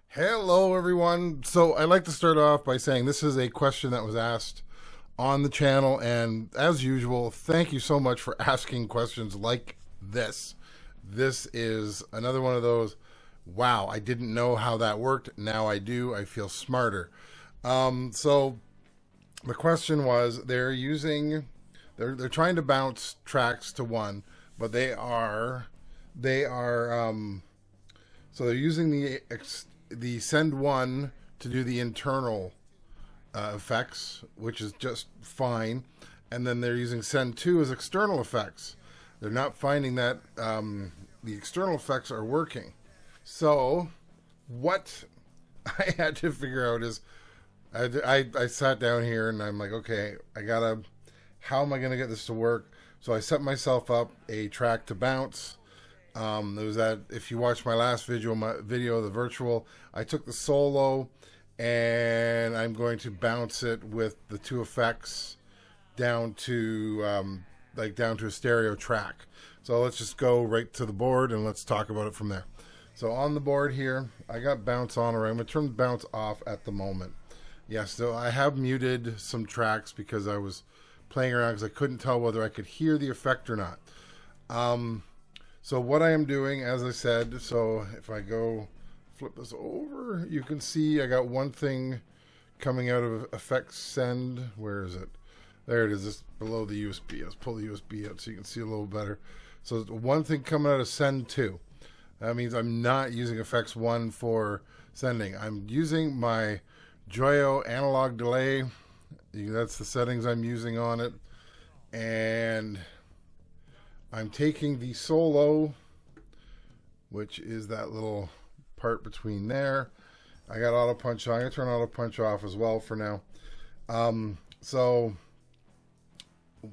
Hello, everyone. So I'd like to start off by saying this is a question that was asked on the channel, and as usual, thank you so much for asking questions like this. This is another one of those, wow, I didn't know how that worked. Now I do. I feel smarter. So the question was, they're trying to bounce tracks to one, but so they're using the send one to do the internal effects, which is just fine, and then they're using send two as external effects. They're not finding that the external effects are working. So what I had to figure out is I sat down here and I'm like, okay, how am I gonna get this to work? So I set myself up a track to bounce. There was that, if you watched my last video, the virtual, I took the solo and I'm going to bounce it with the two effects down to a stereo track. So let's just go right to the board and let's talk about it from there. So on the board here, I got bounce on already. I'm going to turn bounce off at the moment. Yes, so I have muted some tracks because I was playing around because I couldn't tell whether I could hear the effect or not. So what I am doing, as I said, so if I go flip this over, you can see I got one thing coming out of effects send. Where is it? There it is, just below the USB. Let's pull the USB out so you can see a little better. So one thing coming out of send 2. That means I'm not using effects 1 for sending. I'm using my Joyo analog delay. That's the settings I'm using on it. And I'm taking the solo, which is that little part between there. I got auto punch on. I'm going to turn auto punch off as well for now. So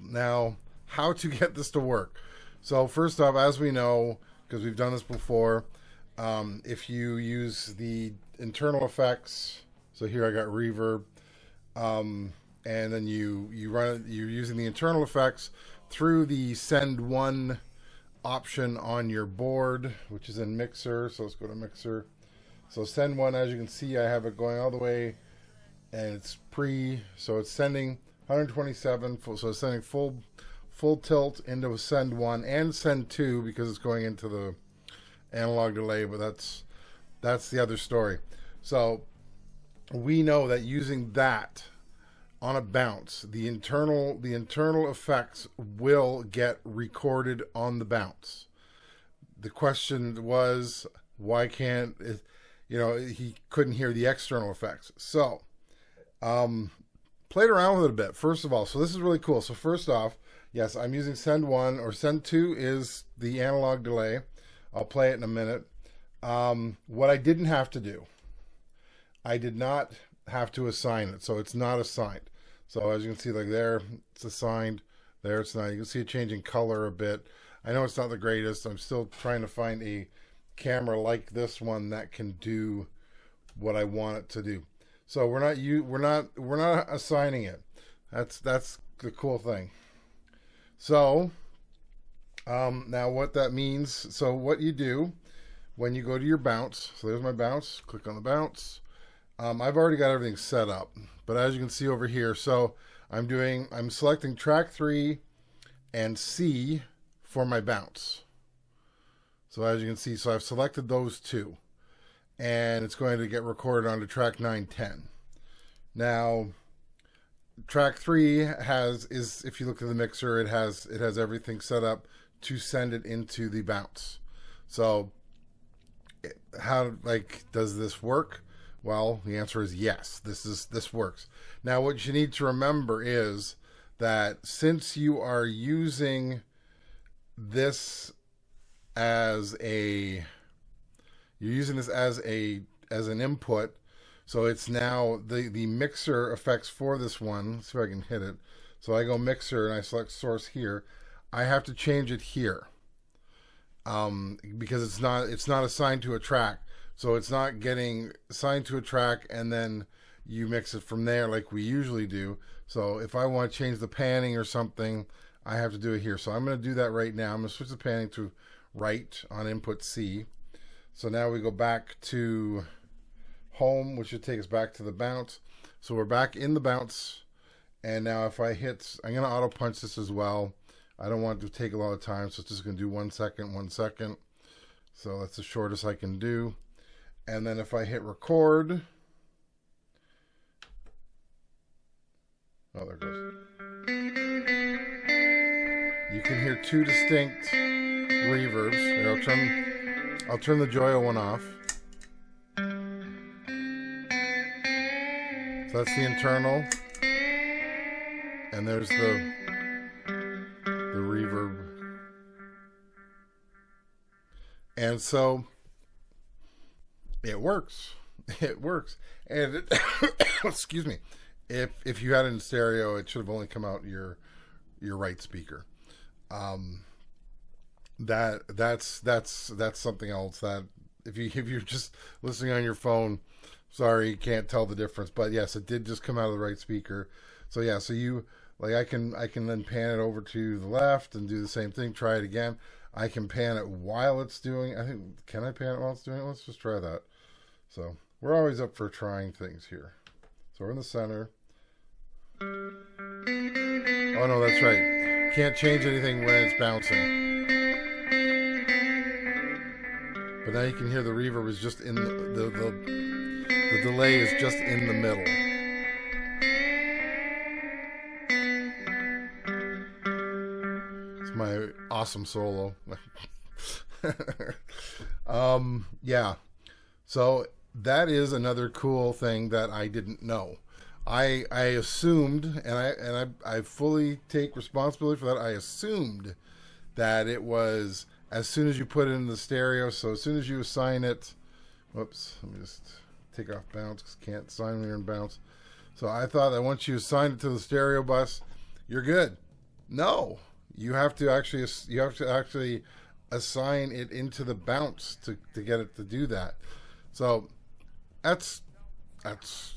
now how to get this to work. So first off, as we know, because we've done this before, if you use the internal effects, so here I got reverb, and then you run it, you're using the internal effects through the send one option on your board, which is in mixer. So let's go to mixer. So send one, as you can see, I have it going all the way, and it's so it's sending 127, so it's sending full tilt into a send one and send two because it's going into the analog delay, but that's the other story. So we know that using that on a bounce, the internal effects will get recorded on the bounce. The question was, why can't it, he couldn't hear the external effects. So played around with it a bit, first of all. So this is really cool. So first off, yes, I'm using send 1, or send 2 is the analog delay. I'll play it in a minute. What I didn't have to do, I did not have to assign it, so it's not assigned. So as you can see, like there, it's assigned. There, it's not. You can see it changing color a bit. I know it's not the greatest. I'm still trying to find a camera like this one that can do what I want it to do. So we're not assigning it. That's the cool thing. So now what that means, so what you do when you go to your bounce, so there's my bounce, click on the bounce. I've already got everything set up, but as you can see over here, so I'm selecting track 3 and C for my bounce. So as you can see, so I've selected those two, and it's going to get recorded onto track 9, 10. Now track 3 is if you look at the mixer, it has everything set up to send it into the bounce. So how does this work? Well, the answer is yes. This works. Now what you need to remember is that since you are using this as an input, so it's now the mixer effects for this one. Let's see if I can hit it. So I go mixer and I select source here. I have to change it here because it's not assigned to a track. So it's not getting assigned to a track and then you mix it from there like we usually do. So if I want to change the panning or something, I have to do it here. So I'm going to do that right now. I'm going to switch the panning to right on input C. So now we go back to home, which should take us back to the bounce. So we're back in the bounce. And now if I hit, I'm going to auto punch this as well. I don't want it to take a lot of time, so it's just going to do 1 second, 1 second. So that's the shortest I can do. And then if I hit record, oh, there it goes. You can hear 2 distinct reverbs. There, I'll turn the Joyo one off. So that's the internal. And there's the reverb. And so it works. It works. And it, excuse me. If you had it in stereo, it should have only come out your right speaker. That's something else that if you're just listening on your phone, sorry, you can't tell the difference. But yes, it did just come out of the right speaker. So yeah, so you like I can then pan it over to the left and do the same thing. Try it again. I can pan it while it's doing. I think, can I pan it while it's doing it? Let's just try that. So we're always up for trying things here. So we're in the center. Oh no, that's right. Can't change anything when it's bouncing. But now you can hear the reverb is just in the delay is just in the middle. It's my awesome solo. Yeah. So that is another cool thing that I didn't know. I assumed, and I fully take responsibility for that. I assumed that it was as soon as you put it in the stereo. So as soon as you assign it, whoops, let me just take off bounce because can't assign when you're in bounce. So I thought that once you assign it to the stereo bus, you're good. No, you have to actually assign it into the bounce to get it to do that. So that's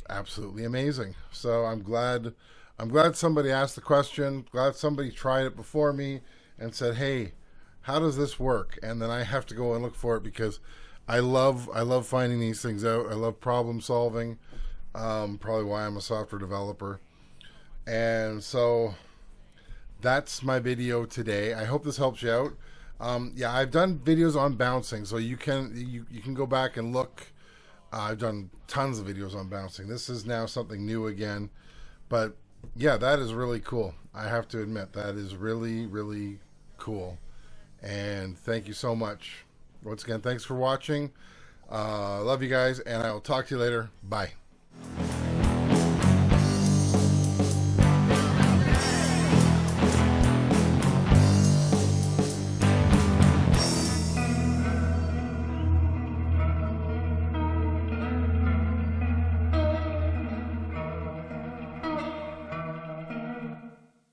absolutely amazing. So I'm glad somebody asked the question. Glad somebody tried it before me and said, "Hey, how does this work?" And then I have to go and look for it because I love finding these things out. I love problem solving. Probably why I'm a software developer. And so that's my video today. I hope this helps you out. Yeah, I've done videos on bouncing, so you can go back and look. I've done tons of videos on bouncing. This is now something new again. But yeah, that is really cool. I have to admit, that is really, really cool. And thank you so much. Once again, thanks for watching. Love you guys, and I will talk to you later. Bye.